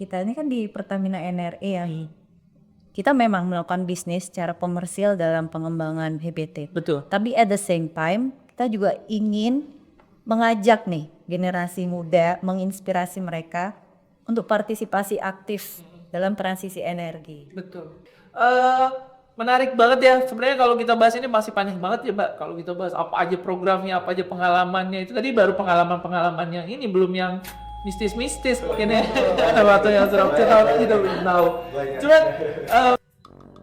kita ini kan di Pertamina NRE yang kita memang melakukan bisnis secara komersial dalam pengembangan HBT. Betul. Tapi at the same time kita juga ingin mengajak nih generasi muda, menginspirasi mereka untuk partisipasi aktif dalam transisi energi. Betul. Menarik banget ya. Sebenarnya kalau kita bahas ini masih panjang banget ya, Mbak. Kalau kita bahas apa aja programnya, apa aja pengalamannya, itu tadi baru pengalaman yang ini, belum yang mistis-mistis mungkin ya. Atau yang serap-serap kita belum tahu. Cuman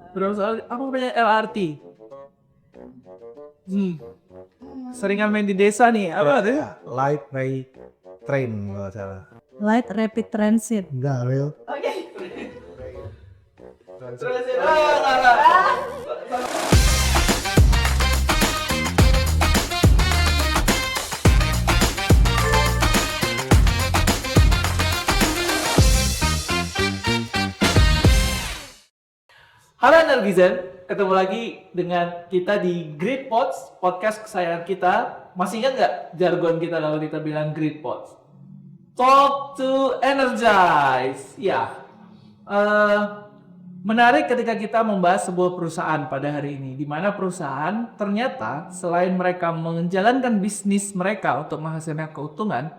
berapa soal apa namanya LRT? Seringan main di desa nih. Apa tuh? Light Rail Train kalau salah. Light Rapid Transit. Enggak, Rail. Oke. Halo Energizen, ketemu lagi dengan kita di Great Pods, podcast kesayangan kita. Masih ingat nggak jargon kita kalau kita bilang Great Pods? Talk to Energize. Ya, menarik ketika kita membahas sebuah perusahaan pada hari ini, di mana perusahaan ternyata selain mereka menjalankan bisnis mereka untuk menghasilkan keuntungan,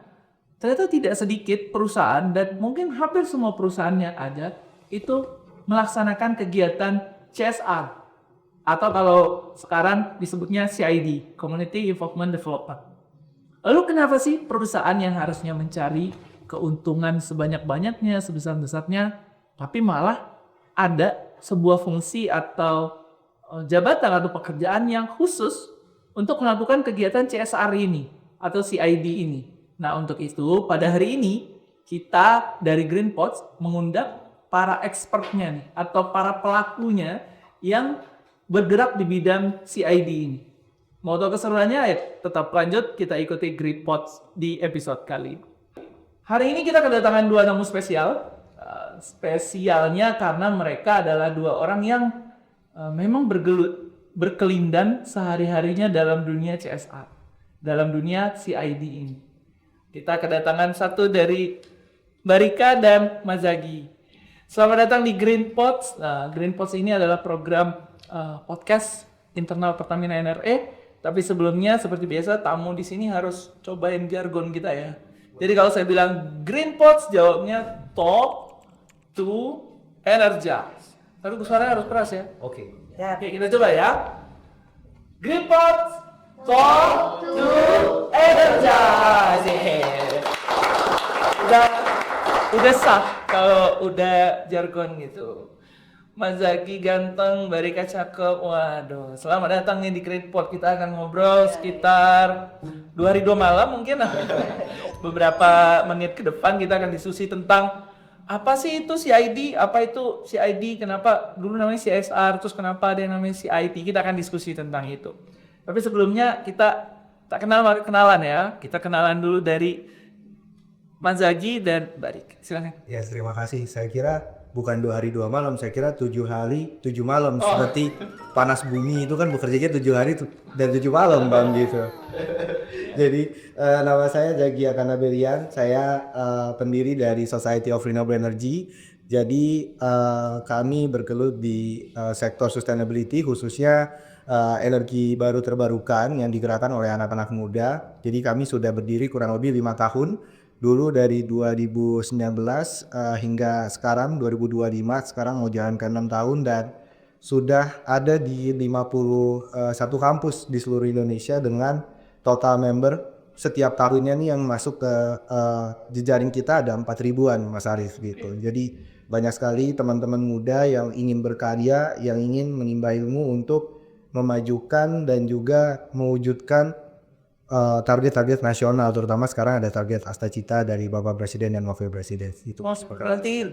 ternyata tidak sedikit perusahaan dan mungkin hampir semua perusahaan yang ada itu melaksanakan kegiatan CSR atau kalau sekarang disebutnya CID, Community Involvement Development. Lalu kenapa sih perusahaan yang harusnya mencari keuntungan sebanyak-banyaknya, sebesar-besarnya, tapi malah ada sebuah fungsi atau jabatan atau pekerjaan yang khusus untuk melakukan kegiatan CSR ini atau CID ini. Nah, untuk itu pada hari ini kita dari Green Pods mengundang para expertnya nih atau para pelakunya yang bergerak di bidang CID ini. Mau tahu keseruannya? Ya, tetap lanjut kita ikuti Great Pods di episode kali ini. Hari ini kita kedatangan dua tamu spesial. Spesialnya karena mereka adalah dua orang yang memang berkelindan sehari-harinya dalam dunia CSR, dalam dunia CID ini. Kita kedatangan satu dari Mbak Rika dan Mas Zagi. Selamat datang di Green Pods. Green Pods ini adalah program podcast internal Pertamina NRE. Tapi sebelumnya seperti biasa tamu di sini harus cobain jargon kita ya. Jadi kalau saya bilang Green Pods jawabnya Talk to Energize. Tapi suaranya harus keras ya. Oke. Oke, kita coba ya. Green Pods Talk to Energize. Udah sah kalau udah jargon gitu. Mas Zaki ganteng, Mbak Rika cakep. Waduh, selamat datang nih di Great Pod. Kita akan ngobrol sekitar 2 hari 2 malam mungkin. Beberapa menit ke depan kita akan diskusi tentang apa sih itu CID, apa itu CID, kenapa dulu namanya CSR, terus kenapa ada yang namanya CIT. Kita akan diskusi tentang itu. Tapi sebelumnya kita tak kenalan ya. Kita kenalan dulu dari Mas Zaki dan Mbak Rika. Silakan. Ya, terima kasih. Saya kira bukan 2 hari 2 malam, saya kira 7 hari 7 malam. Seperti panas bumi itu kan bekerjanya 7 hari dan 7 malam Bang gitu. Jadi nama saya Zaki Akanabelian, saya pendiri dari Society of Renewable Energy. Jadi kami bergelut di sektor sustainability, khususnya energi baru terbarukan yang digerakkan oleh anak-anak muda. Jadi kami sudah berdiri kurang lebih 5 tahun. Dulu dari 2019 hingga sekarang 2025, sekarang mau jalan ke 6 tahun dan sudah ada di 51 kampus di seluruh Indonesia dengan total member setiap tahunnya nih yang masuk ke jejaring kita ada 4.000-an Mas Arif gitu. Jadi banyak sekali teman-teman muda yang ingin berkarya, yang ingin menimba ilmu untuk memajukan dan juga mewujudkan target-target nasional, terutama sekarang ada target Astacita dari Bapak Presiden dan Wakil Presiden. Itu berarti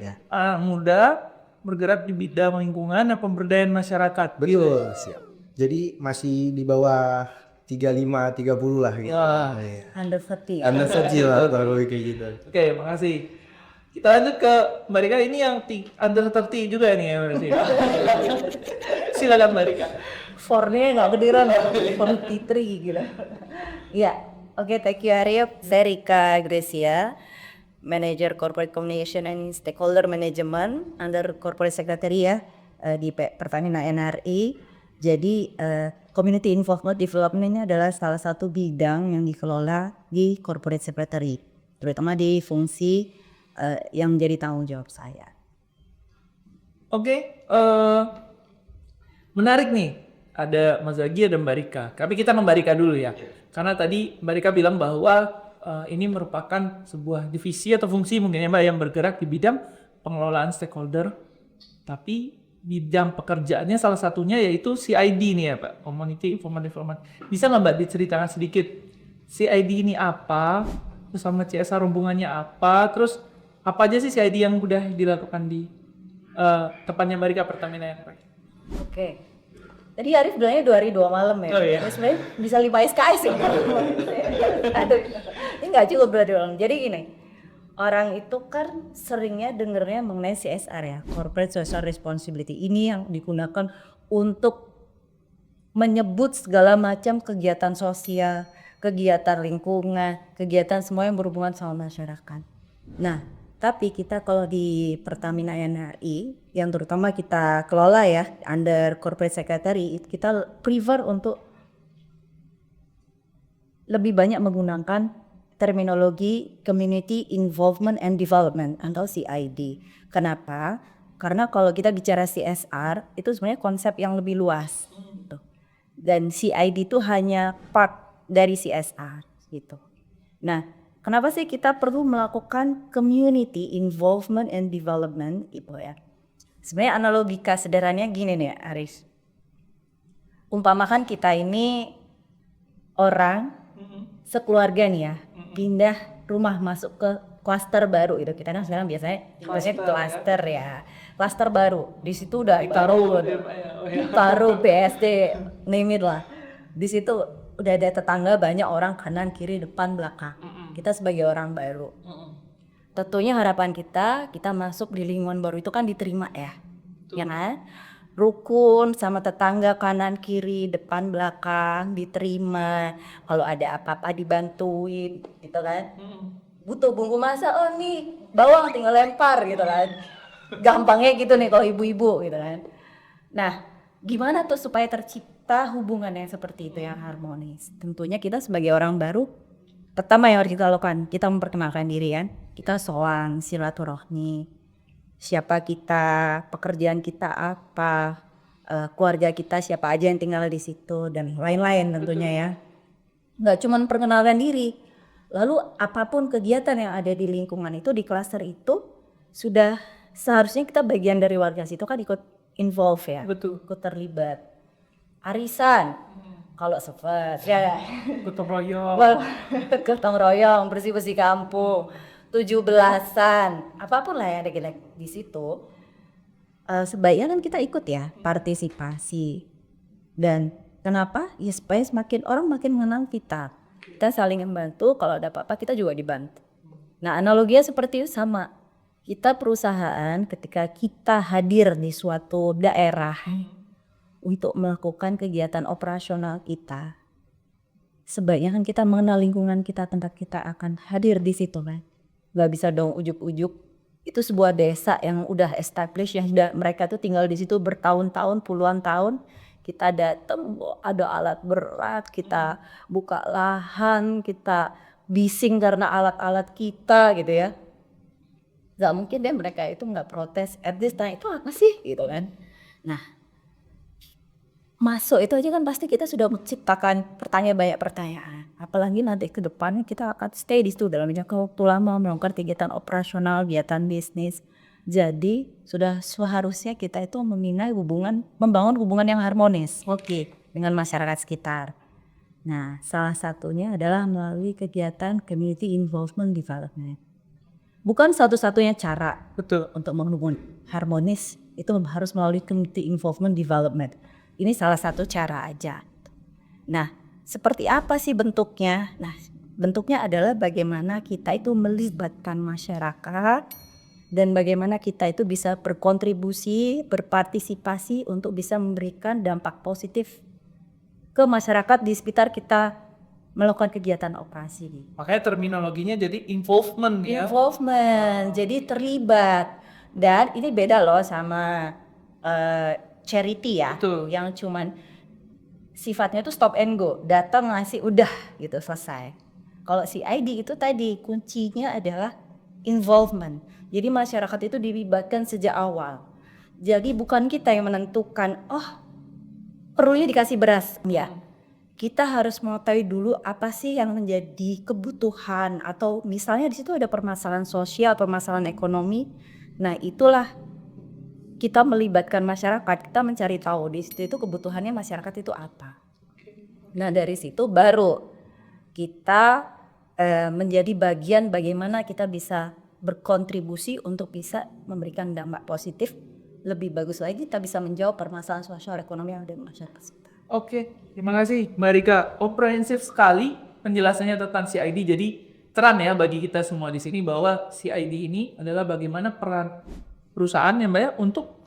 muda bergerak di bidang lingkungan dan pemberdayaan masyarakat. Betul, siap. Jadi masih di bawah 35-30 lah gitu. Under 30. Under 30 lah kalau kayak gitu. Oke, makasih. Kita lanjut ke Mbak Rika, ini yang under 30 juga nih ya berarti. Silakan Mbak Rika. Fornya nggak kedengeran, 43 gila. Iya, oke, thank you Arif. Saya Rika Gracia, Manager Corporate Communication and Stakeholder Management under Corporate Secretary ya di Pertamina NRI. Jadi Community Involvement Development ini adalah salah satu bidang yang dikelola di Corporate Secretary, terutama di fungsi yang menjadi tanggung jawab saya. Oke, menarik nih. Ada Mas Zagi, ada Mbak Rika. Tapi kita Mbak Rika dulu ya. Karena tadi Mbak Rika bilang bahwa ini merupakan sebuah divisi atau fungsi mungkin ya Mbak yang bergerak di bidang pengelolaan stakeholder. Tapi bidang pekerjaannya salah satunya yaitu CID nih ya Pak. Community Information Development. Bisa nggak Mbak diceritakan sedikit CID ini apa? Terus sama CSR hubungannya apa? Terus apa aja sih CID yang udah dilakukan di tempatnya Mbak Rika Pertamina yang Oke. Tadi Arif bilangnya 2 hari 2 malam ya. Oh, iya. Terus sebenarnya bisa 5 SKS sih. Aduh, ini nggak cukup berarti orang. Jadi gini, orang itu kan seringnya dengernya mengenai CSR ya, Corporate Social Responsibility. Ini yang digunakan untuk menyebut segala macam kegiatan sosial, kegiatan lingkungan, kegiatan semua yang berhubungan sama masyarakat. Nah, tapi kita kalau di Pertamina NRI yang terutama kita kelola ya under Corporate Secretary, kita prefer untuk lebih banyak menggunakan terminologi Community Involvement and Development atau CID. Kenapa? Karena kalau kita bicara CSR itu sebenarnya konsep yang lebih luas. Dan CID itu hanya part dari CSR gitu. Nah, kenapa sih kita perlu melakukan community involvement and development gitu ya? Sebenarnya analogika sederhananya gini nih Aris. Umpamakan kita ini orang sekeluarga nih ya, pindah rumah masuk ke klaster baru gitu. Kita kan sekarang biasanya klaster ya. Klaster baru. Di situ udah taruh BSD, name it lah. Di situ udah ada tetangga banyak orang kanan, kiri, depan, belakang. Kita sebagai orang baru. Tentunya harapan kita masuk di lingkungan baru itu kan diterima ya. Ya kan? Rukun sama tetangga kanan, kiri, depan, belakang diterima. Kalau ada apa-apa dibantuin gitu kan. Butuh bumbu masak, oh nih bawang tinggal lempar gitu kan. Gampangnya gitu nih kalau ibu-ibu gitu kan. Nah, gimana tuh supaya tercipta hubungan yang seperti itu yang harmonis? Tentunya kita sebagai orang baru, pertama yang harus kita lakukan, kita memperkenalkan diri kan. Kita sowan, silaturahmi. Siapa kita, pekerjaan kita apa, keluarga kita siapa aja yang tinggal di situ dan lain-lain tentunya ya. Nggak cuma perkenalkan diri. Lalu apapun kegiatan yang ada di lingkungan itu, di klaster itu, sudah seharusnya kita bagian dari warga situ kan ikut involve ya. Betul. Ikut terlibat. Arisan, kalau sefet ya. Gotong royong. Gotong royong, bersih-bersih kampung, 17-an, apapun lah yang ada di situ. Sebaiknya kan kita ikut ya, partisipasi. Dan kenapa? Ya supaya semakin orang makin mengenal kita. Kita saling membantu, kalau ada apa-apa kita juga dibantu. Nah, analoginya seperti itu sama. Kita perusahaan ketika kita hadir di suatu daerah untuk melakukan kegiatan operasional kita, sebaiknya kan kita mengenal lingkungan kita, tempat kita akan hadir di situ kan. Gak bisa dong ujuk-ujuk. Itu sebuah desa yang udah established, yang sudah mereka tuh tinggal di situ bertahun-tahun, puluhan tahun. Kita datang ada alat berat, kita buka lahan, kita bising karena alat-alat kita gitu ya. Gak mungkin deh mereka itu gak protes at this time, itu apa sih gitu kan. Nah, masuk itu aja kan pasti kita sudah menciptakan banyak pertanyaan. Apalagi nanti ke depan kita akan stay di situ dalam jangka waktu lama, melakukan kegiatan operasional, kegiatan bisnis. Jadi sudah seharusnya kita itu membangun hubungan yang harmonis dengan masyarakat sekitar. Nah, salah satunya adalah melalui kegiatan community involvement development. Bukan satu-satunya cara untuk menghubungi harmonis, itu harus melalui community involvement development. Ini salah satu cara aja. Nah, seperti apa sih bentuknya? Nah, bentuknya adalah bagaimana kita itu melibatkan masyarakat dan bagaimana kita itu bisa berkontribusi, berpartisipasi untuk bisa memberikan dampak positif ke masyarakat di sekitar kita melakukan kegiatan operasi. Makanya terminologinya jadi involvement ya. Involvement, jadi terlibat. Dan ini beda loh sama charity ya, Betul. yang cuman sifatnya tuh stop and go, datang ngasih udah gitu selesai. Kalau CID itu tadi kuncinya adalah involvement. Jadi masyarakat itu dilibatkan sejak awal. Jadi bukan kita yang menentukan, oh perlunya dikasih beras, ya. Kita harus mengetahui dulu apa sih yang menjadi kebutuhan, atau misalnya di situ ada permasalahan sosial, permasalahan ekonomi. Nah itulah kita melibatkan masyarakat, kita mencari tahu di situ itu kebutuhannya masyarakat itu apa. Nah dari situ baru kita menjadi bagian bagaimana kita bisa berkontribusi untuk bisa memberikan dampak positif. Lebih bagus lagi kita bisa menjawab permasalahan sosial ekonomi yang ada di masyarakat kita. Oke, terima kasih Mbak Rika. Komprehensif sekali penjelasannya tentang CID. Jadi terang ya bagi kita semua di sini bahwa CID ini adalah bagaimana peran perusahaan yang Mbak untuk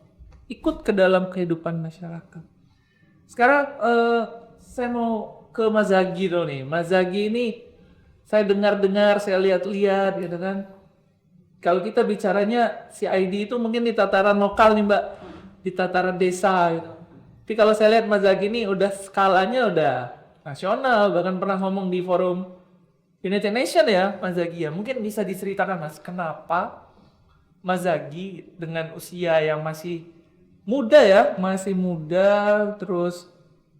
ikut ke dalam kehidupan masyarakat. Sekarang saya mau ke Mas Zagi dulu nih. Mas Zagi ini saya dengar-dengar, saya lihat-lihat gitu kan. Kalau kita bicaranya CID itu mungkin di tataran lokal nih Mbak, di tataran desa gitu. Tapi kalau saya lihat Mas Zagi ini udah skalanya udah nasional, bahkan pernah ngomong di forum United Nations ya Mas Zagi ya. Mungkin bisa diceritakan Mas, kenapa Mas Zagi dengan usia yang masih muda ya, masih muda terus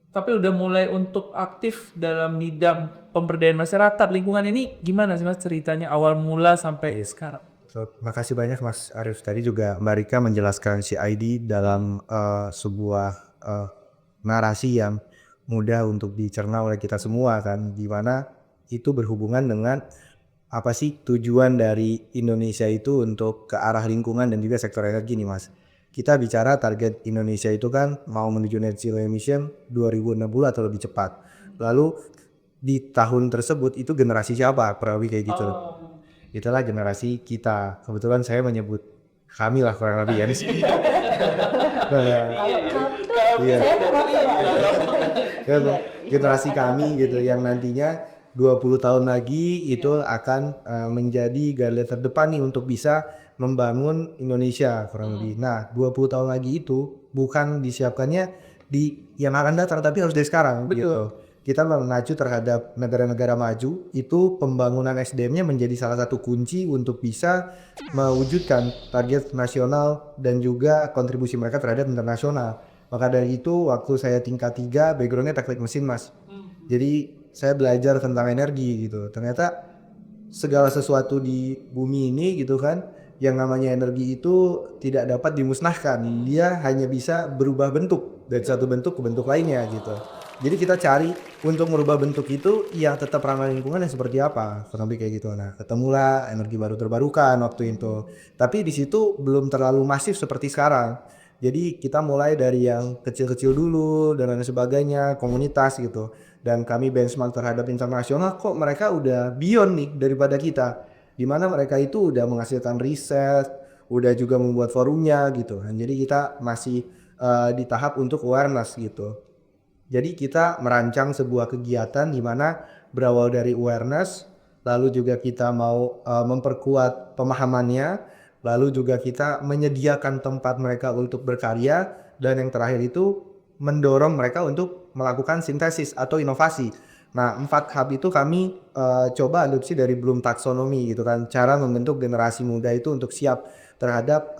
tapi udah mulai untuk aktif dalam bidang pemberdayaan masyarakat, lingkungan ini gimana sih Mas ceritanya awal mula sampai sekarang? So, makasih banyak Mas Arief, tadi juga Mbak Rika menjelaskan CID dalam sebuah narasi yang mudah untuk dicerna oleh kita semua kan, di mana itu berhubungan dengan apa sih tujuan dari Indonesia itu untuk ke arah lingkungan dan juga sektor energi nih Mas. Kita bicara target Indonesia itu kan mau menuju net zero emission 2060 atau lebih cepat. Lalu di tahun tersebut itu generasi siapa? Kurang lebih kayak gitu. Itulah generasi kita. Kebetulan saya menyebut kami lah kurang lebih ya. Iya. Generasi kami gitu yang nantinya 20 tahun lagi itu akan menjadi garda terdepan nih untuk bisa membangun Indonesia kurang lebih. Nah 20 tahun lagi itu bukan disiapkannya di yang akan datang tapi harus dari sekarang. Betul. Gitu. Kita mengacu terhadap negara-negara maju itu pembangunan SDM-nya menjadi salah satu kunci untuk bisa mewujudkan target nasional dan juga kontribusi mereka terhadap internasional. Maka dari itu waktu saya tingkat 3 background-nya teknik mesin Mas. Jadi saya belajar tentang energi gitu. Ternyata segala sesuatu di bumi ini gitu kan, yang namanya energi itu tidak dapat dimusnahkan. Dia hanya bisa berubah bentuk dari satu bentuk ke bentuk lainnya gitu. Jadi kita cari untuk merubah bentuk itu yang tetap ramah lingkungan yang seperti apa, kurang lebih kayak gitu. Nah, ketemulah energi baru terbarukan waktu itu. Tapi di situ belum terlalu masif seperti sekarang. Jadi kita mulai dari yang kecil-kecil dulu dan lain sebagainya, komunitas gitu. Dan kami benchmark terhadap internasional, kok mereka udah beyond nih daripada kita. Dimana mereka itu udah menghasilkan riset, udah juga membuat forumnya gitu. Dan jadi kita masih di tahap untuk awareness gitu. Jadi kita merancang sebuah kegiatan di mana berawal dari awareness, lalu juga kita mau memperkuat pemahamannya, lalu juga kita menyediakan tempat mereka untuk berkarya, dan yang terakhir itu mendorong mereka untuk melakukan sintesis atau inovasi. Nah 4 hub itu kami coba adopsi dari Bloom Taxonomy gitu kan, cara membentuk generasi muda itu untuk siap terhadap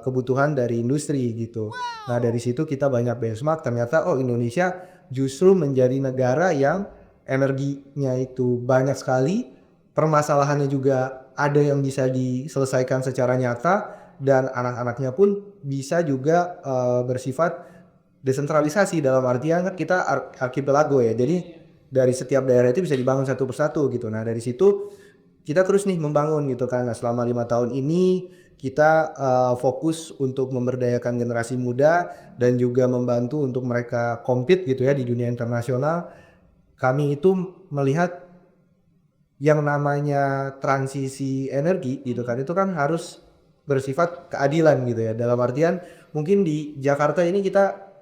kebutuhan dari industri gitu. Nah dari situ kita banyak benchmark, ternyata oh Indonesia justru menjadi negara yang energinya itu banyak sekali, permasalahannya juga ada yang bisa diselesaikan secara nyata, dan anak-anaknya pun bisa juga bersifat desentralisasi dalam artian kita archipelago ya, jadi dari setiap daerah itu bisa dibangun satu persatu gitu. Nah dari situ kita terus nih membangun gitu kan. Nah, selama 5 tahun ini kita fokus untuk memberdayakan generasi muda dan juga membantu untuk mereka compete gitu ya di dunia internasional. Kami itu melihat yang namanya transisi energi gitu kan, itu kan harus bersifat keadilan gitu ya. Dalam artian mungkin di Jakarta ini kita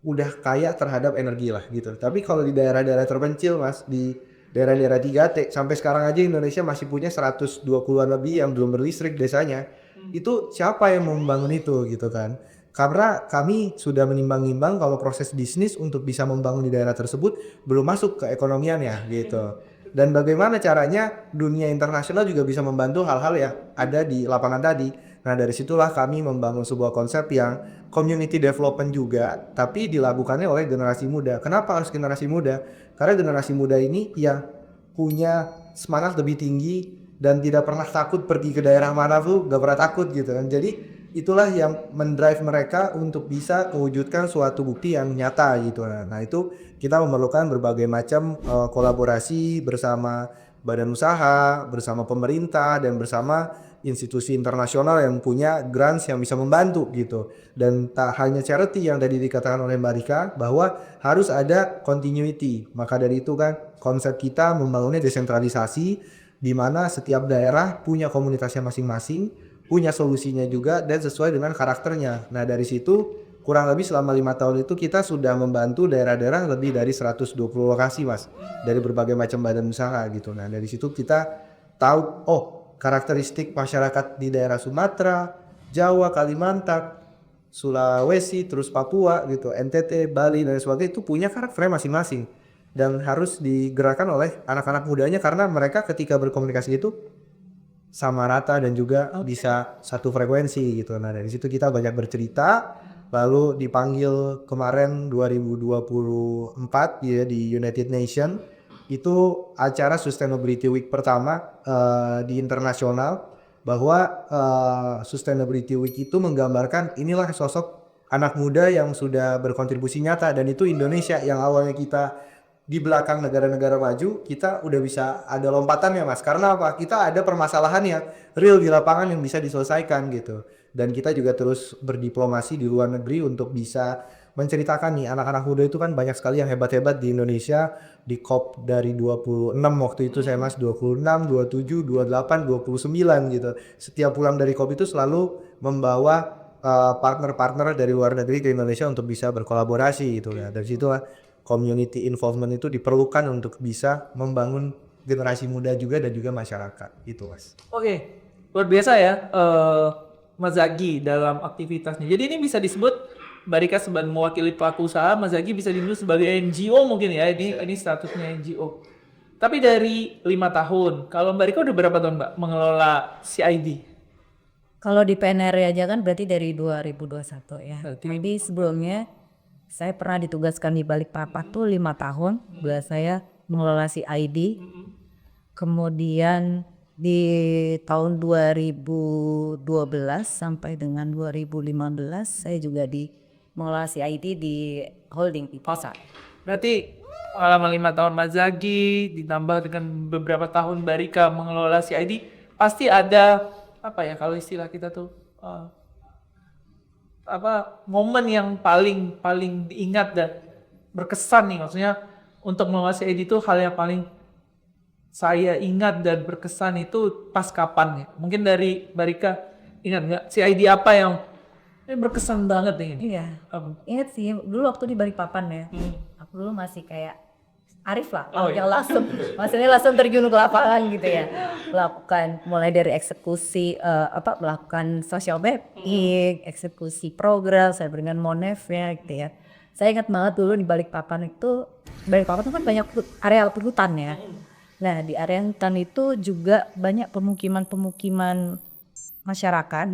udah kaya terhadap energi lah gitu. Tapi kalau di daerah-daerah terpencil Mas, di daerah-daerah 3T. Sampai sekarang aja Indonesia masih punya 120-an lebih yang belum berlistrik desanya. Itu siapa yang mau membangun itu gitu kan? Karena kami sudah menimbang-nimbang kalau proses bisnis untuk bisa membangun di daerah tersebut belum masuk ke ekonomiannya gitu. Dan bagaimana caranya dunia internasional juga bisa membantu hal-hal yang ada di lapangan tadi. Nah dari situlah kami membangun sebuah konsep yang community development juga, tapi dilakukannya oleh generasi muda. Kenapa harus generasi muda? Karena generasi muda ini yang punya semangat lebih tinggi dan tidak pernah takut pergi ke daerah mana tuh, gak pernah takut gitu kan. Jadi itulah yang mendrive mereka untuk bisa mewujudkan suatu bukti yang nyata gitu. Nah itu kita memerlukan berbagai macam kolaborasi bersama badan usaha, bersama pemerintah, dan bersama institusi internasional yang punya grants yang bisa membantu gitu. Dan tak hanya charity yang tadi dikatakan oleh Mbak Rika bahwa harus ada continuity. Maka dari itu kan konsep kita membangunnya desentralisasi di mana setiap daerah punya komunitasnya masing-masing, punya solusinya juga dan sesuai dengan karakternya. Nah dari situ kurang lebih selama 5 tahun itu kita sudah membantu daerah-daerah lebih dari 120 lokasi mas, dari berbagai macam badan usaha gitu. Nah dari situ kita tahu karakteristik masyarakat di daerah Sumatera, Jawa, Kalimantan, Sulawesi, terus Papua gitu, NTT, Bali dan sebagainya itu punya karakternya masing-masing dan harus digerakkan oleh anak-anak mudanya karena mereka ketika berkomunikasi itu sama rata dan juga bisa satu frekuensi gitu. Nah dari situ kita banyak bercerita, lalu dipanggil kemarin 2024 ya di United Nation, itu acara Sustainability Week pertama di internasional, bahwa Sustainability Week itu menggambarkan inilah sosok anak muda yang sudah berkontribusi nyata, dan itu Indonesia yang awalnya kita di belakang negara-negara maju, kita udah bisa ada lompatannya mas. Karena apa? Kita ada permasalahan yang real di lapangan yang bisa diselesaikan gitu. Dan kita juga terus berdiplomasi di luar negeri untuk bisa menceritakan nih anak-anak muda itu kan banyak sekali yang hebat-hebat di Indonesia. Di COP dari 26 waktu itu saya mas, 26, 27, 28, 29 gitu. Setiap pulang dari COP itu selalu membawa partner-partner dari luar negeri ke Indonesia untuk bisa berkolaborasi gitu ya. Dari situ community involvement itu diperlukan untuk bisa membangun generasi muda juga dan juga masyarakat itu mas. Oke, luar biasa ya Mas Zaki dalam aktivitasnya. Jadi ini bisa disebut Mbak Rika sebagai mewakili pelaku usaha, Mas Zaki bisa disebut sebagai NGO mungkin ya. Ini statusnya NGO. Tapi dari 5 tahun, kalau Mbak Rika udah berapa tahun Mbak mengelola CID? Kalau di PNR aja kan berarti dari 2021 ya. Berarti- Tapi sebelumnya saya pernah ditugaskan di Balikpapan tuh 5 tahun. Dua saya mengelola CID. Kemudian di tahun 2012 sampai dengan 2015 saya juga mengelola CID di holding di pasar. Berarti pengalaman 5 tahun Mas Zaki ditambah dengan beberapa tahun Mbak Rika mengelola CID, pasti ada apa ya kalau istilah kita tuh momen yang paling diingat dan berkesan nih, maksudnya untuk mengelola CID itu hal yang paling saya ingat dan berkesan itu pas kapan ya? Mungkin dari Mbak Rika ingat nggak CID apa yang berkesan banget nih ini? Iya, ingat sih dulu waktu di Balikpapan ya, aku dulu masih kayak Arif lah, yang langsung, maksudnya langsung terjun ke lapangan gitu ya, melakukan mulai dari eksekusi melakukan social mapping, eksekusi program, saya dengan Monef ya gitu ya. Saya ingat banget dulu di Balikpapan itu kan banyak area perhutan ya. Nah di area hutan itu juga banyak pemukiman masyarakat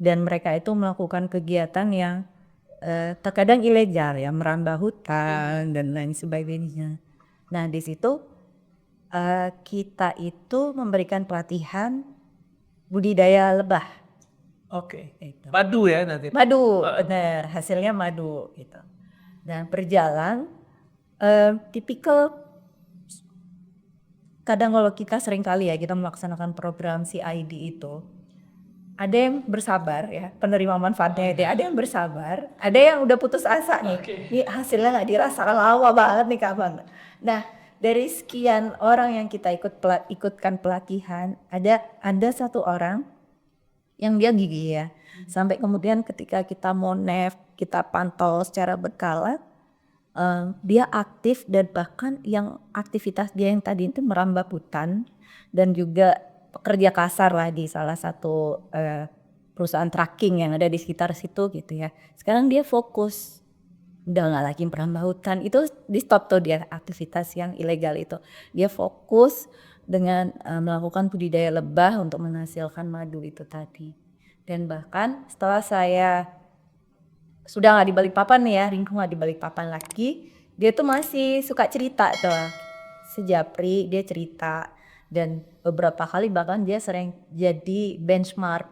dan mereka itu melakukan kegiatan yang terkadang ilegal ya, merambah hutan dan lain sebagainya. Nah di situ kita itu memberikan pelatihan budidaya lebah. Oke. Madu ya nanti. Madu, benar, hasilnya madu gitu. Dan berjalan tipikal, kadang kalau kita sering kali ya kita melaksanakan program CID itu, ada yang bersabar ya, penerima manfaatnya itu, ada yang bersabar, ada yang udah putus asa nih, ini hasilnya nggak dirasakan lama banget nih kapan. Nah dari sekian orang yang kita ikutkan pelatihan, ada satu orang yang dia gigih ya, sampai kemudian ketika kita monef, kita pantau secara berkala, dia aktif dan bahkan yang aktivitas dia yang tadi itu merambah hutan dan juga pekerja kasar lah di salah satu perusahaan trucking yang ada di sekitar situ gitu ya. Sekarang dia fokus udah nggak lagi merambah hutan, itu di stop tuh dia aktivitas yang ilegal itu. Dia fokus dengan melakukan budidaya lebah untuk menghasilkan madu itu tadi. Dan bahkan setelah saya sudah nggak di Balikpapan nih ya, Ringko nggak di Balikpapan lagi, dia tuh masih suka cerita tuh. Sejapri dia cerita dan beberapa kali bahkan dia sering jadi benchmark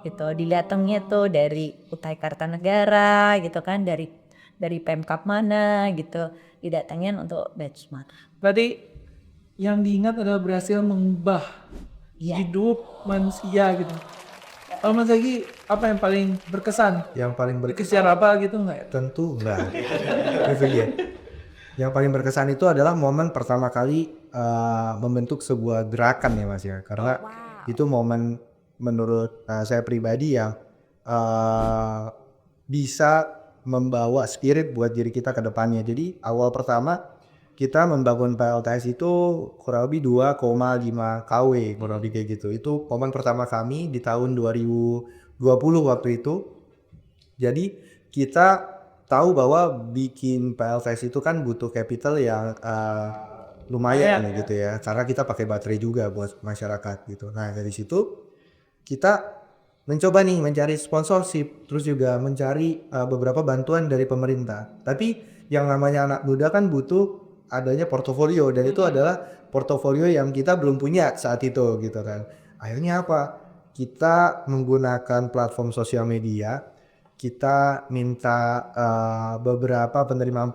gitu. Didatengnya tuh dari Kutai Kartanegara gitu kan, dari Pemkap mana gitu, didatengin untuk benchmark. Berarti yang diingat adalah berhasil mengubah hidup manusia gitu. Kalau Mas Zaki, apa yang paling berkesan? Yang paling Berkesan apa gitu nggak ya? tentu enggak. Itu dia. Yang paling berkesan itu adalah momen pertama kali membentuk sebuah gerakan ya Mas ya. Karena itu momen menurut saya pribadi yang bisa membawa spirit buat diri kita ke depannya. Jadi awal pertama kita membangun PLTS itu kurang lebih 2,5 kW kurang lebih kayak gitu. Itu momen pertama kami di tahun 2020 waktu itu. Jadi kita tahu bahwa bikin PLTS itu kan butuh capital yang lumayan gitu ya. Karena kita pakai baterai juga buat masyarakat gitu. Nah dari situ kita mencoba nih mencari sponsorship, terus juga mencari beberapa bantuan dari pemerintah. Tapi yang namanya anak muda kan butuh adanya portofolio, dan itu adalah portofolio yang kita belum punya saat itu gitu kan. Akhirnya apa? Kita menggunakan platform sosial media, kita minta beberapa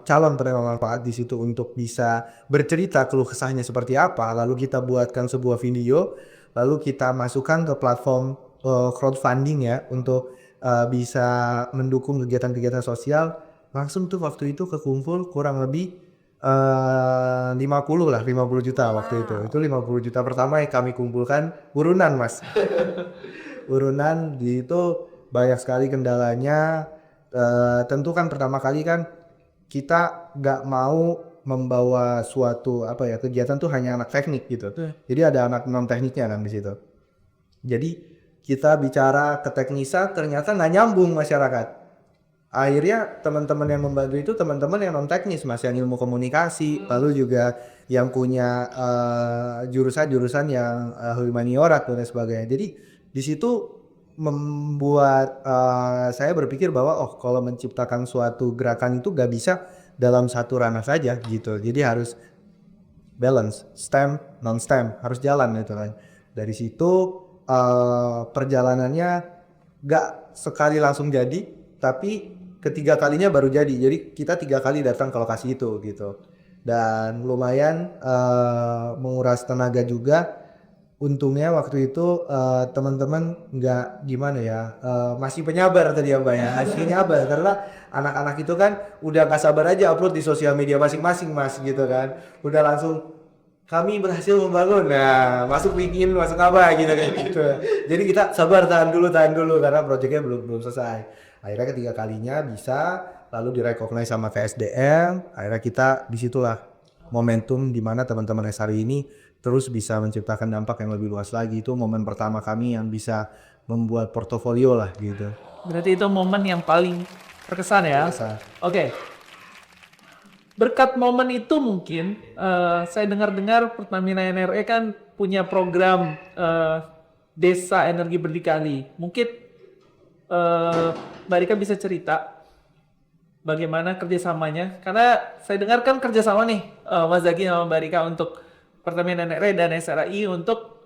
calon penerima manfaat di situ untuk bisa bercerita keluh kesahnya seperti apa, lalu kita buatkan sebuah video, lalu kita masukkan ke platform crowdfunding ya untuk bisa mendukung kegiatan-kegiatan sosial. Langsung tuh waktu itu kekumpul kurang lebih 50 juta waktu itu. Itu 50 juta pertama yang kami kumpulkan urunan Mas. Urunan di itu banyak sekali kendalanya. Tentu kan pertama kali kan kita nggak mau membawa suatu kegiatan tuh hanya anak teknik gitu. Jadi ada anak non tekniknya kan di situ. Jadi kita bicara keteknisan ternyata nggak nyambung masyarakat. Akhirnya teman-teman yang membantu itu teman-teman yang non teknis Mas, yang ilmu komunikasi, lalu juga yang punya jurusan-jurusan yang humaniora dan sebagainya. Jadi di situ membuat saya berpikir bahwa kalau menciptakan suatu gerakan itu gak bisa dalam satu ranah saja gitu. Jadi harus balance, STEM, non STEM harus jalan gitu kan. Dari situ perjalanannya gak sekali langsung jadi, tapi ketiga kalinya baru jadi. Jadi kita 3 kali datang ke lokasi itu gitu. Dan lumayan menguras tenaga juga. Untungnya waktu itu teman-teman nggak gimana ya, masih penyabar tadi ya Mbak ya, masih penyabar karena anak-anak itu kan udah nggak sabar aja upload di sosial media masing-masing Mas gitu kan. Udah langsung kami berhasil membangun, nah masuk bikin masuk apa gitu kan gitu. Jadi kita sabar, tahan dulu karena proyeknya belum selesai. Akhirnya ketiga kalinya bisa, lalu direcognize sama KSDM. Akhirnya kita disitulah momentum di mana teman-teman SRI ini terus bisa menciptakan dampak yang lebih luas lagi. Itu momen pertama kami yang bisa membuat portofolio lah gitu. Berarti itu momen yang paling berkesan ya. Oke. Berkat momen itu mungkin saya dengar-dengar Pertamina NRE kan punya program Desa Energi Berdikari. Mungkin Mbak Rika bisa cerita bagaimana kerjasamanya? Karena saya dengar kan kerjasama nih Mas Zaki sama Mbak Rika untuk Pertamina NRE dan SRI untuk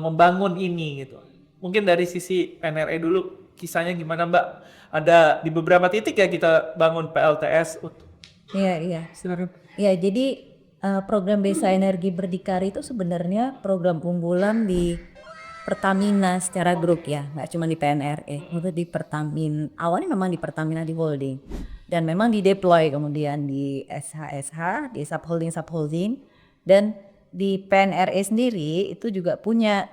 membangun ini gitu. Mungkin dari sisi NRE dulu kisahnya gimana Mbak? Ada di beberapa titik ya kita bangun PLTS. Iya. Silakan. Ya, jadi program Desa Energi Berdikari itu sebenarnya program unggulan di Pertamina secara grup ya, nggak cuma di PNRE. Itu di Pertamina, awalnya memang di Pertamina di holding, dan memang di deploy kemudian di SHSH, di subholding, dan di PNRE sendiri itu juga punya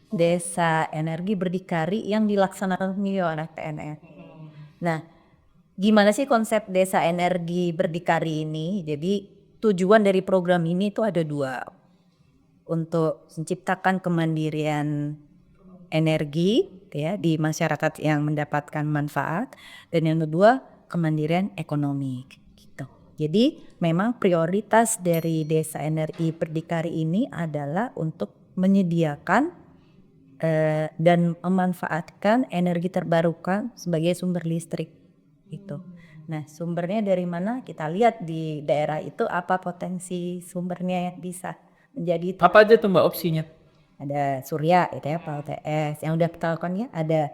Desa Energi Berdikari yang dilaksanakan oleh anak PNR. Nah, gimana sih konsep desa energi berdikari ini? Jadi tujuan dari program ini tuh ada dua, untuk menciptakan kemandirian energi ya di masyarakat yang mendapatkan manfaat, dan yang kedua kemandirian ekonomi gitu. Jadi memang prioritas dari desa energi berdikari ini adalah untuk menyediakan dan memanfaatkan energi terbarukan sebagai sumber listrik gitu. Nah, sumbernya dari mana? Kita lihat di daerah itu apa potensi sumbernya yang bisa menjadi. Apa aja tuh Mbak opsinya? Ada surya itu ya, PLTS yang udah kita lakukan ya, ada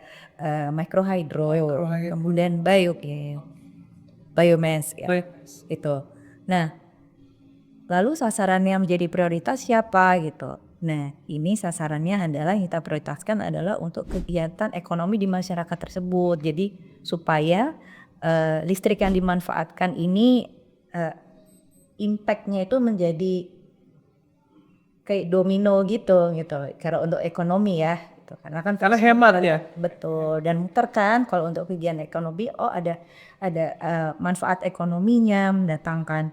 microhydro, kemudian biomass ya, itu. Nah, lalu sasarannya menjadi prioritas siapa gitu. Nah, ini sasarannya adalah yang kita prioritaskan adalah untuk kegiatan ekonomi di masyarakat tersebut. Jadi supaya listrik yang dimanfaatkan ini impact-nya itu menjadi kayak domino gitu. Karena untuk ekonomi ya, gitu. Karena hemat ya. Betul, dan muter kan kalau untuk kegiatan ekonomi, ada manfaat ekonominya, mendatangkan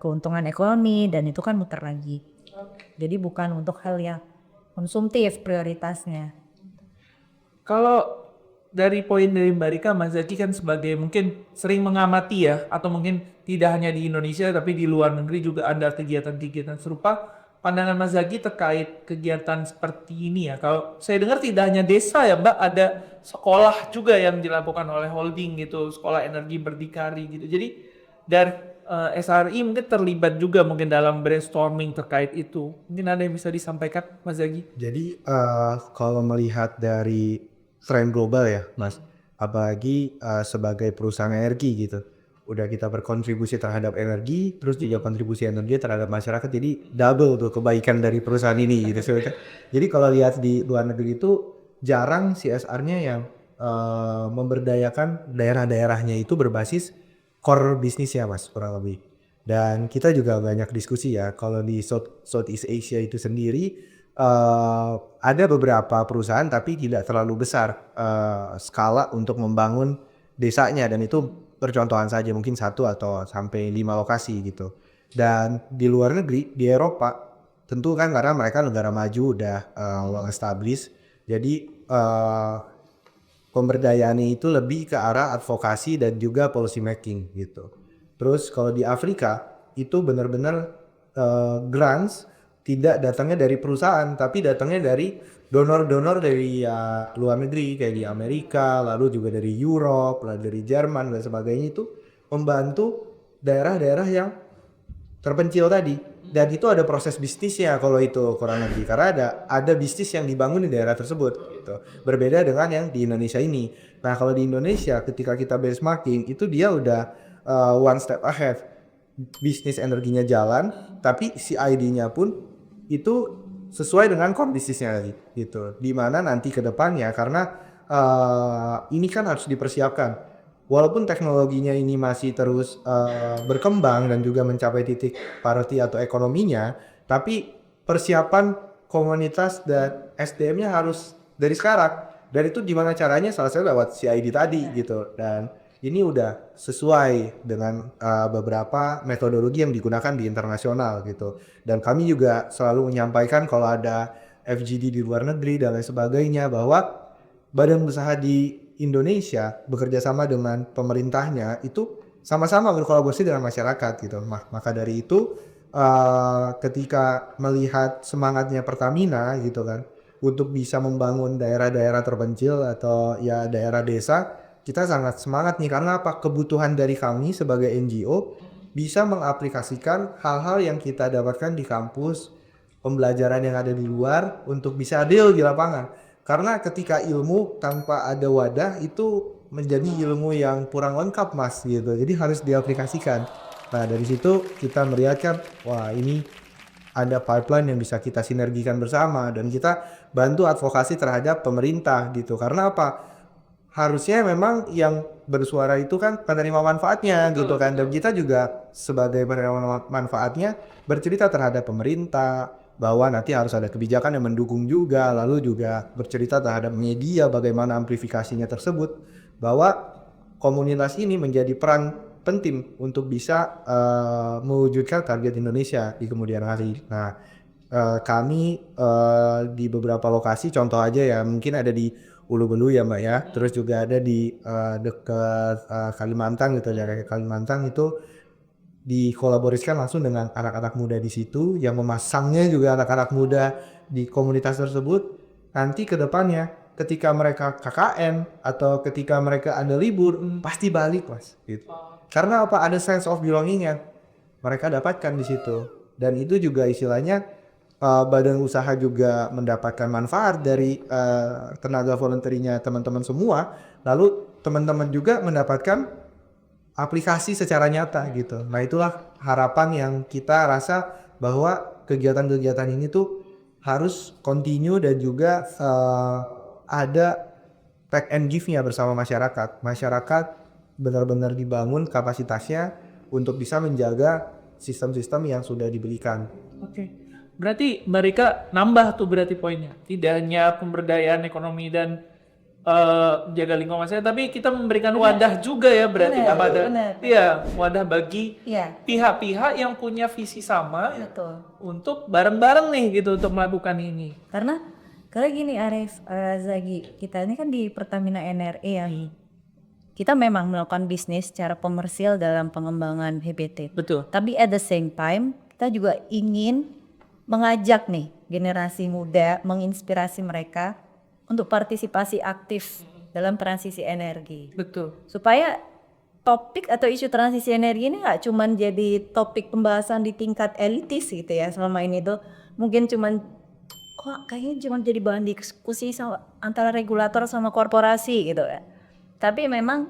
keuntungan ekonomi, dan itu kan muter lagi. Jadi bukan untuk hal yang konsumtif prioritasnya. Kalau dari poin dari Mbak Rika, Mas Zaki kan sebagai mungkin sering mengamati ya, atau mungkin tidak hanya di Indonesia tapi di luar negeri juga ada kegiatan-kegiatan serupa. Pandangan Mas Zaki terkait kegiatan seperti ini ya, kalau saya dengar tidak hanya desa ya Mbak, ada sekolah juga yang dilakukan oleh holding gitu, sekolah energi berdikari gitu. Jadi dari SRI mungkin terlibat juga mungkin dalam brainstorming terkait itu. Mungkin ada yang bisa disampaikan Mas Zaki? Jadi kalau melihat dari tren global ya Mas, apalagi sebagai perusahaan energi gitu, udah kita berkontribusi terhadap energi, terus juga kontribusi energi terhadap masyarakat, jadi double tuh kebaikan dari perusahaan ini gitu. Jadi kalau lihat di luar negeri itu jarang CSR-nya yang memberdayakan daerah-daerahnya itu berbasis core bisnisnya Mas, kurang lebih. Dan kita juga banyak diskusi ya, kalau di Southeast Asia itu sendiri ada beberapa perusahaan tapi tidak terlalu besar skala untuk membangun desanya, dan itu percontohan saja, mungkin 1 atau sampai 5 lokasi gitu. Dan di luar negeri, di Eropa, tentu kan karena mereka negara maju udah well established, jadi pemberdayaannya itu lebih ke arah advokasi dan juga policy making gitu. Terus kalau di Afrika itu benar-benar grants tidak datangnya dari perusahaan tapi datangnya dari donor-donor dari luar negeri, kayak di Amerika, lalu juga dari Europe, lalu dari Jerman dan sebagainya, itu membantu daerah-daerah yang terpencil tadi. Dan itu ada proses bisnisnya kalau itu kurang lebih, karena ada bisnis yang dibangun di daerah tersebut gitu. Berbeda dengan yang di Indonesia ini. Nah, kalau di Indonesia ketika kita benchmarking itu dia udah one step ahead. Bisnis energinya jalan, tapi CID-nya pun itu sesuai dengan kondisinya gitu. Dimana nanti ke depannya, karena ini kan harus dipersiapkan. Walaupun teknologinya ini masih terus berkembang dan juga mencapai titik parity atau ekonominya, tapi persiapan komunitas dan SDM-nya harus dari sekarang. Dan itu gimana caranya? Salah satu lewat CID tadi gitu. Dan ini udah sesuai dengan beberapa metodologi yang digunakan di internasional gitu. Dan kami juga selalu menyampaikan kalau ada FGD di luar negeri dan lain sebagainya, bahwa badan usaha di Indonesia bekerja sama dengan pemerintahnya itu sama-sama berkolaborasi dengan masyarakat gitu. Maka dari itu ketika melihat semangatnya Pertamina gitu kan untuk bisa membangun daerah-daerah terpencil atau ya daerah desa, kita sangat semangat nih. Karena apa? Kebutuhan dari kami sebagai NGO bisa mengaplikasikan hal-hal yang kita dapatkan di kampus, pembelajaran yang ada di luar untuk bisa adil di lapangan. Karena ketika ilmu tanpa ada wadah itu menjadi ilmu yang kurang lengkap Mas gitu. Jadi harus diaplikasikan. Nah, dari situ kita melihatkan, wah ini ada pipeline yang bisa kita sinergikan bersama, dan kita bantu advokasi terhadap pemerintah gitu. Karena apa? Harusnya memang yang bersuara itu kan penerima manfaatnya gitu kan. Dan kita juga sebagai penerima manfaatnya bercerita terhadap pemerintah bahwa nanti harus ada kebijakan yang mendukung juga, lalu juga bercerita terhadap media bagaimana amplifikasinya tersebut, bahwa komunitas ini menjadi peran penting untuk bisa mewujudkan target Indonesia di kemudian hari. Nah, kami di beberapa lokasi, contoh aja ya, mungkin ada di Ulu-Belu ya Mbak ya, terus juga ada di dekat Kalimantan gitu ya, kayak Kalimantan itu dikolaborasikan langsung dengan anak-anak muda di situ, yang memasangnya juga anak-anak muda di komunitas tersebut. Nanti ke depannya ketika mereka KKN atau ketika mereka ada libur pasti balik Mas gitu. Karena apa? Ada sense of belonging yang mereka dapatkan di situ, dan itu juga istilahnya badan usaha juga mendapatkan manfaat dari tenaga volunteer-nya teman-teman semua, lalu teman-teman juga mendapatkan aplikasi secara nyata gitu. Nah, itulah harapan yang kita rasa bahwa kegiatan-kegiatan ini tuh harus continue dan juga ada take and give-nya bersama masyarakat. Masyarakat benar-benar dibangun kapasitasnya untuk bisa menjaga sistem-sistem yang sudah diberikan. Oke. Berarti mereka nambah tuh berarti poinnya. Tidak hanya pemberdayaan ekonomi dan jaga lingkungan saya, tapi kita memberikan wadah juga ya berarti Benar, kepada benar. iya, wadah bagi Iya, pihak-pihak yang punya visi sama betul. untuk bareng-bareng nih gitu untuk melakukan ini. Karena gini Arif, Zagi, kita ini kan di Pertamina NRE ya. Kita memang melakukan bisnis secara komersial dalam pengembangan HBT. Betul. Tapi at the same time, kita juga ingin mengajak nih generasi muda, menginspirasi mereka untuk partisipasi aktif dalam transisi energi. Betul. Supaya topik atau isu transisi energi ini nggak cuman jadi topik pembahasan di tingkat elitis gitu ya. Selama ini tuh mungkin cuman kayaknya cuma jadi bahan diskusi antara regulator sama korporasi gitu ya. Tapi memang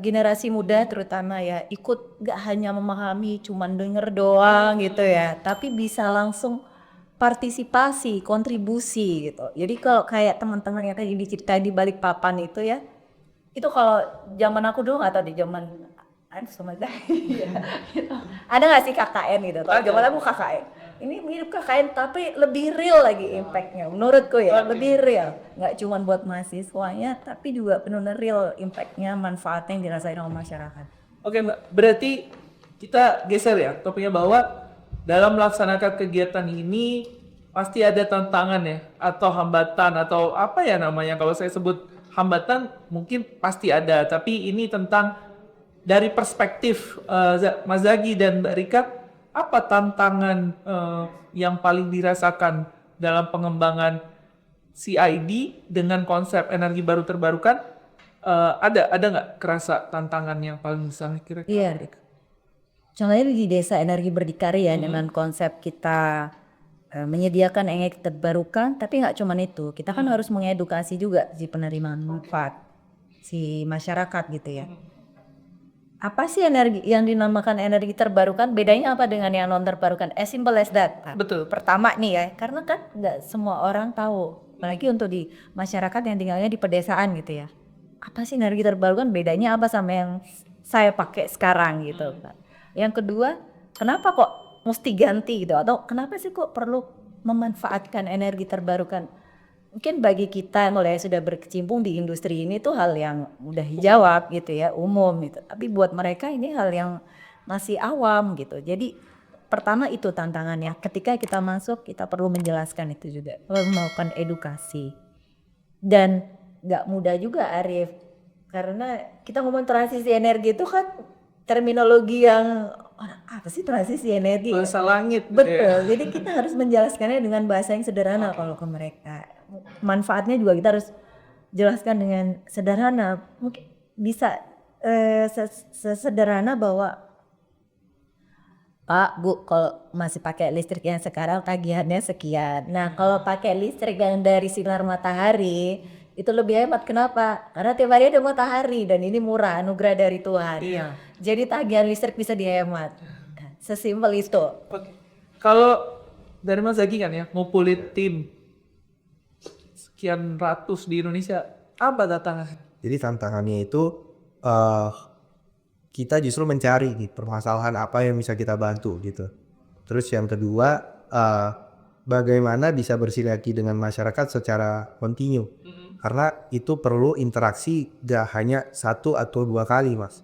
generasi muda terutama ya ikut nggak hanya memahami cuman denger doang gitu ya, tapi bisa langsung partisipasi, kontribusi gitu. Jadi kalau kayak teman-teman yang tadi diceritain di Balikpapan itu ya, itu kalau zaman aku dulu nggak tahu di zaman sama ada nggak sih KKN gitu? Kalau zaman aku KKN, ini mirip KKN tapi lebih real lagi impactnya. Menurutku ya lebih real, nggak cuma buat mahasiswanya, tapi juga benar-benar real impactnya, manfaatnya yang dirasain oleh masyarakat. Oke Mbak, berarti kita geser ya topiknya bahwa dalam melaksanakan kegiatan ini pasti ada tantangan ya, atau hambatan, atau apa ya namanya, kalau saya sebut hambatan mungkin pasti ada, tapi ini tentang dari perspektif Mas Zagi dan Mbak Rika, apa tantangan yang paling dirasakan dalam pengembangan CID dengan konsep energi baru terbarukan? Ada nggak kerasa tantangan yang paling besar kira-kira? Iya, Rika. Contohnya di Desa Energi Berdikari ya, dengan konsep kita menyediakan energi terbarukan, tapi nggak cuma itu, kita kan harus mengedukasi juga si penerimaan manfaat, si masyarakat gitu ya. Apa sih energi yang dinamakan energi terbarukan? Bedanya apa dengan yang non terbarukan? As simple as that. Betul. Pertama nih ya, karena kan nggak semua orang tahu, apalagi untuk di masyarakat yang tinggalnya di pedesaan gitu ya. Apa sih energi terbarukan? Bedanya apa sama yang saya pakai sekarang gitu kan? Yang kedua, kenapa kok mesti ganti gitu? Atau kenapa sih kok perlu memanfaatkan energi terbarukan? Mungkin bagi kita yang mulai sudah berkecimpung di industri ini tuh hal yang mudah dijawab gitu ya, umum gitu. Tapi buat mereka ini hal yang masih awam gitu. Jadi pertama itu tantangannya. Ketika kita masuk, kita perlu menjelaskan itu juga, melakukan edukasi. Dan nggak mudah juga Arif, karena kita ngomong transisi energi itu kan terminologi yang apa sih transisi energi? Bahasa langit. Betul. Jadi kita harus menjelaskannya dengan bahasa yang sederhana kalau ke mereka. Manfaatnya juga kita harus jelaskan dengan sederhana. Mungkin bisa sesederhana bahwa Pak, Bu, kalau masih pakai listrik yang sekarang tagihannya sekian. Nah, kalau pakai listrik yang dari sinar matahari itu lebih hemat. Kenapa? Karena tiap hari ada matahari dan ini murah, anugerah dari Tuhan. Iya. Jadi tagihan listrik bisa dihemat. Sesimpel itu. Oke. Kalau dari Mas Zagi kan ya, ngumpulin tim sekian ratus di Indonesia, apa tantangannya? Jadi tantangannya itu kita justru mencari nih, permasalahan apa yang bisa kita bantu gitu. Terus yang kedua, bagaimana bisa bersinergi dengan masyarakat secara kontinu. karena itu perlu interaksi gak hanya 1 atau 2 kali Mas,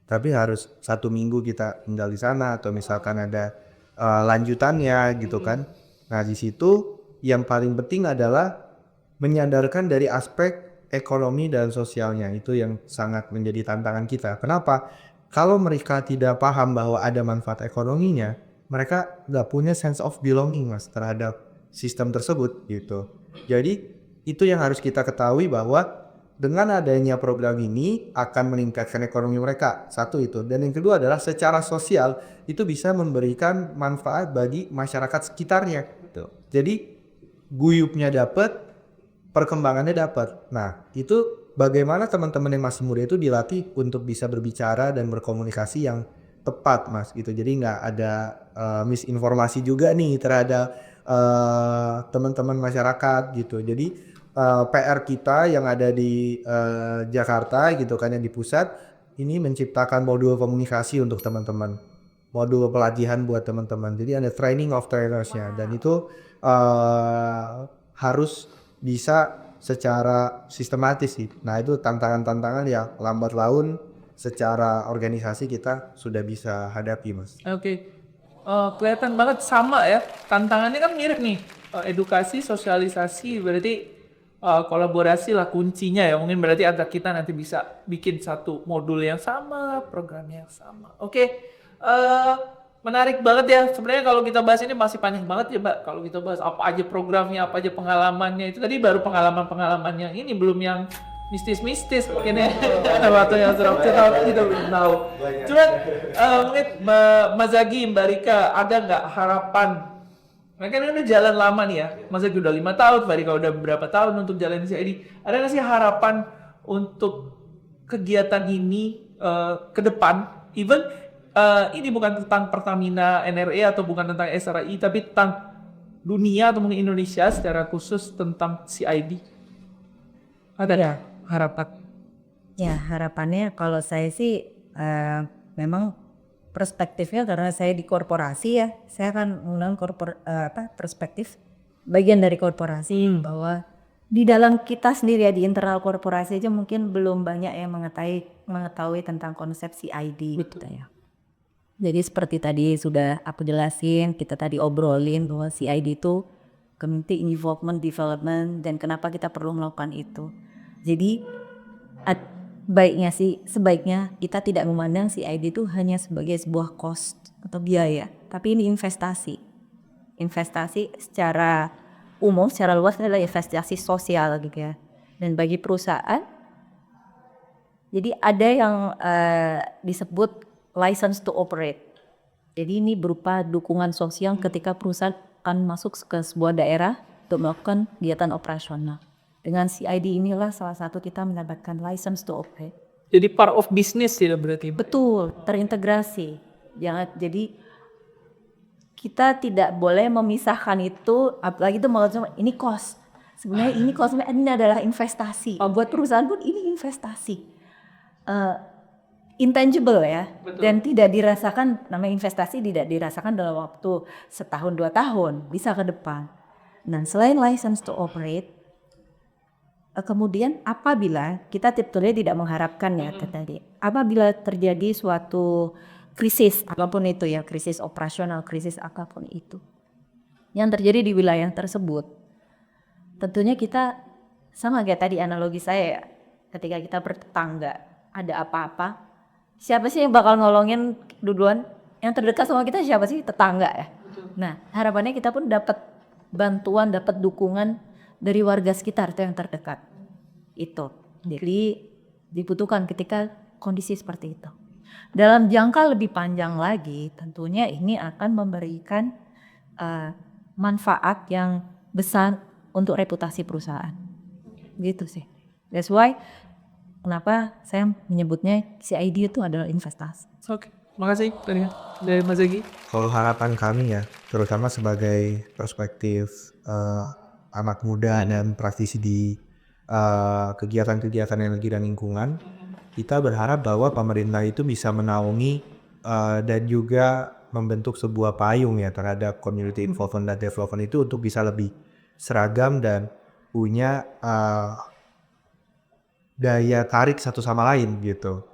tapi harus 1 minggu kita tinggal di sana atau misalkan ada lanjutannya gitu kan. Nah di situ yang paling penting adalah menyadarkan dari aspek ekonomi dan sosialnya, itu yang sangat menjadi tantangan kita. Kenapa? Kalau mereka tidak paham bahwa ada manfaat ekonominya, mereka nggak punya sense of belonging Mas terhadap sistem tersebut gitu. Jadi itu yang harus kita ketahui, bahwa dengan adanya program ini akan meningkatkan ekonomi mereka, satu itu. Dan yang kedua adalah secara sosial itu bisa memberikan manfaat bagi masyarakat sekitarnya gitu. Jadi guyupnya dapat, perkembangannya dapat. Nah itu bagaimana teman-teman yang masih muda itu dilatih untuk bisa berbicara dan berkomunikasi yang tepat Mas gitu. Jadi nggak ada misinformasi juga nih terhadap teman-teman masyarakat gitu. Jadi PR kita yang ada di Jakarta gitu kan, yang di pusat ini menciptakan modul komunikasi untuk teman-teman, modul pelatihan buat teman-teman. Jadi ada training of trainersnya, dan itu harus bisa secara sistematis sih. Nah itu tantangan-tantangan yang lambat laun secara organisasi kita sudah bisa hadapi Mas. Oke. Kelihatan banget sama ya. Tantangannya kan mirip nih. Edukasi, sosialisasi, berarti kolaborasi lah kuncinya ya. Mungkin berarti antara kita nanti bisa bikin satu modul yang sama, programnya yang sama. Oke. Menarik banget ya. Sebenarnya kalau kita bahas ini masih panjang banget ya Mbak. Kalau kita bahas apa aja programnya, apa aja pengalamannya. Itu tadi baru pengalaman-pengalaman yang ini, belum yang mistis-mistis mungkin ya. Atau yang serap kita belum tahu. Cuman mungkin Mas Zagi, Mbak Rika, ada nggak harapan? Mereka ini udah jalan lama nih ya. Mas Zagi udah 5 tahun, Mbak Rika udah berapa tahun untuk jalan CID. Ada nggak sih harapan untuk kegiatan ini ke depan? Even ini bukan tentang Pertamina NRE atau bukan tentang SRI, tapi tentang dunia atau mungkin Indonesia secara khusus tentang CID. Ada ya harapan? Ya harapannya kalau saya sih memang perspektifnya, karena saya di korporasi ya, saya akan menggunakan perspektif bagian dari korporasi, bahwa di dalam kita sendiri ya, di internal korporasi aja mungkin belum banyak yang mengetahui tentang konsep CID gitu ya. Jadi seperti tadi sudah aku jelasin, kita tadi obrolin bahwa CID itu Community Involvement Development, dan kenapa kita perlu melakukan itu. Jadi sebaiknya kita tidak memandang CID itu hanya sebagai sebuah cost atau biaya, tapi ini investasi. Investasi secara umum, secara luas adalah investasi sosial gitu ya. Dan bagi perusahaan, jadi ada yang disebut license to operate. Jadi ini berupa dukungan sosial ketika perusahaan akan masuk ke sebuah daerah untuk melakukan kegiatan operasional. Dengan CID inilah salah satu kita mendapatkan license to operate. Jadi part of business ya berarti? Betul, terintegrasi. Jadi kita tidak boleh memisahkan itu, apalagi itu maksudnya ini cost. Sebenarnya ini costnya, ini adalah investasi. Buat perusahaan pun ini investasi. Intangible ya. Betul. Dan tidak dirasakan, namanya investasi tidak dirasakan dalam waktu 1-2 tahun, bisa ke depan. Dan selain license to operate, kemudian apabila kita tentunya tidak mengharapkan ya tadi, apabila terjadi suatu krisis apapun itu ya, krisis operasional, krisis apapun itu yang terjadi di wilayah tersebut, tentunya kita sama kayak tadi analogi saya ya, ketika kita bertetangga ada apa-apa, siapa sih yang bakal nolongin duluan? Yang terdekat sama kita siapa sih? Tetangga ya. Nah harapannya kita pun dapat bantuan, dapat dukungan dari warga sekitar itu yang terdekat. Itu jadi dibutuhkan ketika kondisi seperti itu. Dalam jangka lebih panjang lagi, tentunya ini akan memberikan manfaat yang besar untuk reputasi perusahaan. Gitu sih. That's why kenapa saya menyebutnya CID itu adalah investasi. Oke, makasih dari Mas Zagi. Kalau harapan kami ya, terutama sebagai perspektif anak muda dan praktisi di kegiatan-kegiatan energi dan lingkungan, kita berharap bahwa pemerintah itu bisa menaungi dan juga membentuk sebuah payung ya terhadap community involvement dan development itu untuk bisa lebih seragam dan punya daya tarik satu sama lain gitu.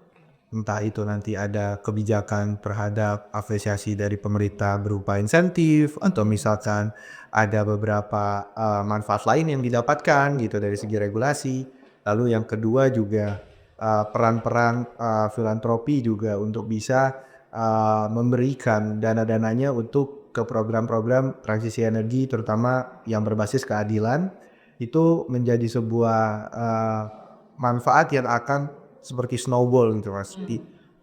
Entah itu nanti ada kebijakan terhadap apresiasi dari pemerintah berupa insentif atau misalkan ada beberapa manfaat lain yang didapatkan gitu dari segi regulasi. Lalu yang kedua juga peran-peran filantropi juga untuk bisa memberikan dana-dananya untuk ke program-program transisi energi terutama yang berbasis keadilan itu menjadi sebuah manfaat yang akan seperti snowball gitu Mas.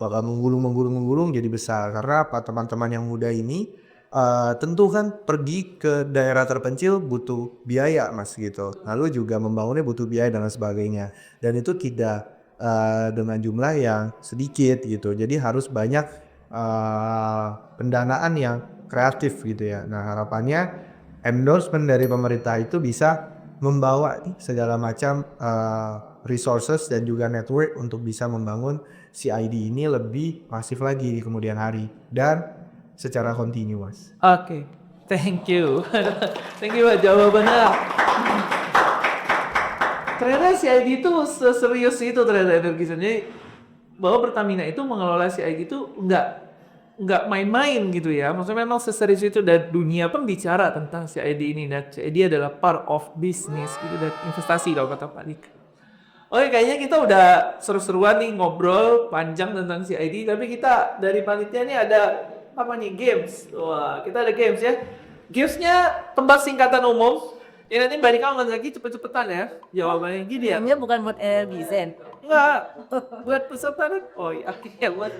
Bakal menggulung jadi besar karena apa teman-teman yang muda ini tentu kan pergi ke daerah terpencil butuh biaya Mas gitu. Lalu juga membangunnya butuh biaya dan lain sebagainya. Dan itu tidak dengan jumlah yang sedikit gitu. Jadi harus banyak pendanaan yang kreatif gitu ya. Nah harapannya endorsement dari pemerintah itu bisa membawa segala macam resources dan juga network untuk bisa membangun CID ini lebih masif lagi di kemudian hari dan secara continuous. Oke, thank you. Thank you Pak jawabannya. Ternyata CID itu serius itu ternyata energi. Jadi bahwa Pertamina itu mengelola CID itu nggak main-main gitu ya. Maksudnya memang seserius itu dan dunia pun bicara tentang CID ini dan CID adalah part of business gitu dan investasi kalau kata Pak Dik. Oke, kayaknya kita udah seru-seruan nih ngobrol panjang tentang CID, tapi kita dari panitia nih ada apa nih games. Wah, kita ada games ya. Gamesnya tebak singkatan umum. Ya nanti Mbak Rika ngomong lagi cepet-cepetan ya. Jawabannya gini ya. Gamenya bukan buat energi Zen. Enggak, buat peserta kan? Oh iya, ya buat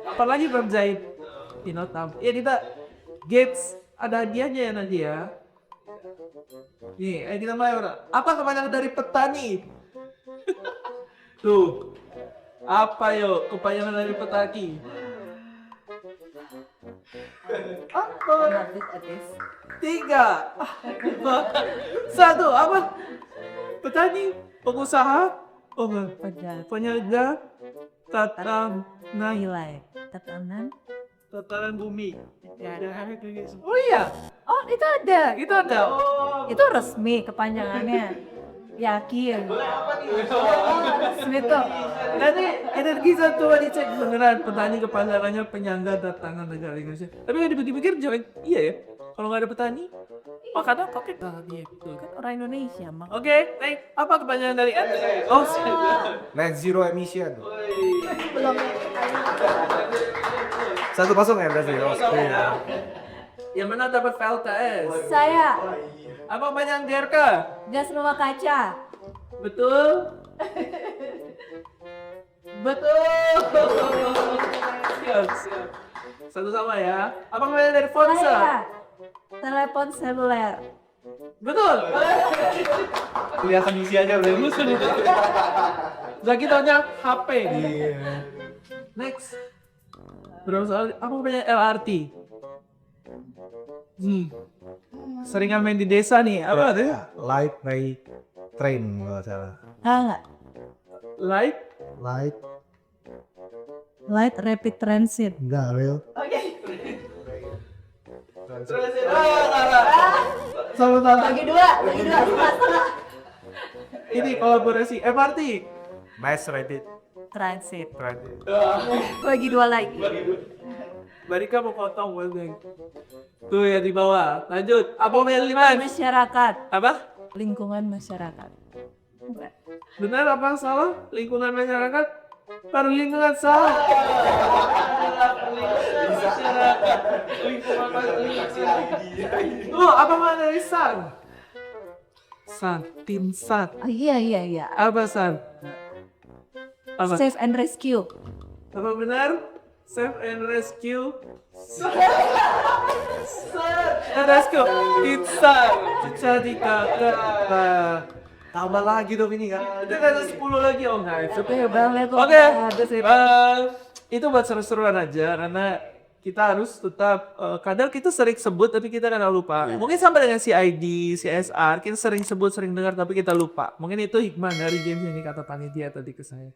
apalagi Bang Zaid Pinotam. Ya kita games ada hadiahnya ya nanti ya. Nih, kita mulai orang. Apa kepanjangan dari petani? Tuh, apa yuk kepanjangan dari petani? Apa? Tiga. Satu, apa? Petani, pengusaha, penjaga, tatanan, tatanan bumi. Oh iya, Oh itu ada. itu ada. Oh, Itu resmi kepanjangannya. Yakin. Resmi tuh. nanti energi satu dicek beneran petani kepanjangannya penyangga tatanan negara Indonesia. Tapi kalau dipikir-pikir jangan iya ya. Kalau nggak ada petani, oh kadang oke banget ya betul kan. Orang Indonesia mak. Oke, baik. Apa kepanjangan dari Oh, Net zero emission. Belum. 1-0 ya berarti. yang mana dapat VLTS? Saya Apa kepanjangan DRK? gas rumah kaca. Betul. Betul. Siap, siap. Satu sama ya. Apa kepanjangan dari Fonsa? Saya telepon seluler. Betul. Kelihatan isi aja belum. Zaki taunya HP. Next. Berapa soal? Apa kepanjangan LRT? Seringan main di desa nih. Apa tuh? Light rail train kalau salah. Enggak. Light. Light rapid transit. Enggak rail. Sama-sama. Bagi dua, setengah. Ini kolaborasi MRT. Mass rapid Transit. transit. Bagi dua lagi. Barika mau potong welding. Tuh ya di bawah. Lanjut. Apa Meliman? Masyarakat. Apa? Lingkungan masyarakat. Enggak. Benar apa salah? Lingkungan masyarakat? Baru lingkungan salah. Lingkungan masyarakat. Tuh apa mana dari San? San, tim San. Oh, iya. Apa San? Apa? Save and rescue. Apa benar? Save and rescue. Save and rescue. Kita cari kakak. Tambah lagi dong ini kan. Itu kan ada 10 lagi oh guys. Oke, banget. Oke. Itu buat seru-seruan aja karena kita harus tetap kadang kita sering sebut tapi kita kadang lupa. Mungkin sama dengan CID, CSR, kita sering sebut, sering dengar tapi kita lupa. Mungkin itu hikmah dari games ini kata panitia tadi ke saya.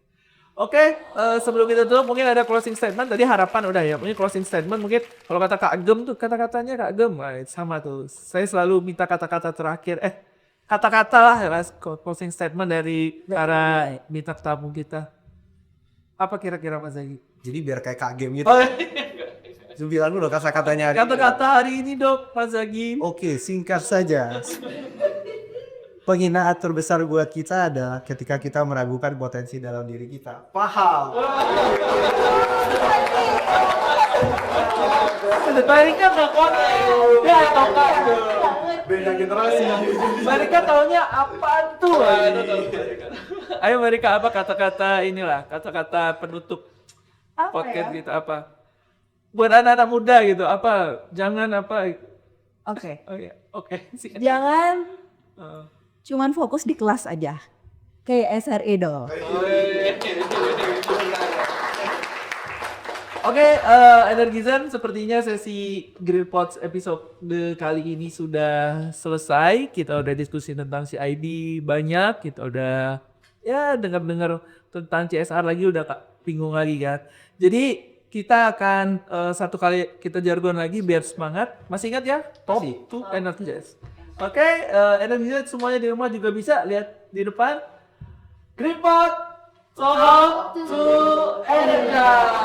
Oke, sebelum kita tutup mungkin ada closing statement. Tadi harapan udah ya. Mungkin closing statement mungkin kalau kata Kak Agem tuh kata-katanya Kak Agem sama tuh. Saya selalu minta kata-kata terakhir. kata-kata lah closing statement dari para bintang tamu kita. Apa kira-kira Mas Zaki? Jadi biar kayak kak game gitu. Oh, Bilang dulu kata-katanya. kata-kata hari ini dok Mas Zaki. Oke, singkat saja. Penghinaan terbesar buat kita adalah ketika kita meragukan potensi dalam diri kita. Paham? Mereka nggak konten. Ya tokat. Beda generasi. Mereka taunya apaan tuh? Ayo mereka apa kata-kata inilah kata-kata penutup podcast gitu apa? Buat anak-anak muda gitu apa? Jangan apa? Oke. Oke. Jangan Uh. cuman fokus di kelas aja. Kayak SRE dong. Oke, Energizen, sepertinya sesi Grill Pods episode kali ini sudah selesai. Kita udah diskusi tentang CID banyak, kita udah ya dengar-dengar tentang CSR lagi udah bingung lagi kan. Jadi kita akan satu kali kita jargon lagi biar semangat. Masih ingat ya? Top to Energize. Oke, Energize semuanya di rumah juga bisa lihat di depan. Grill Pod, Talk to Energize.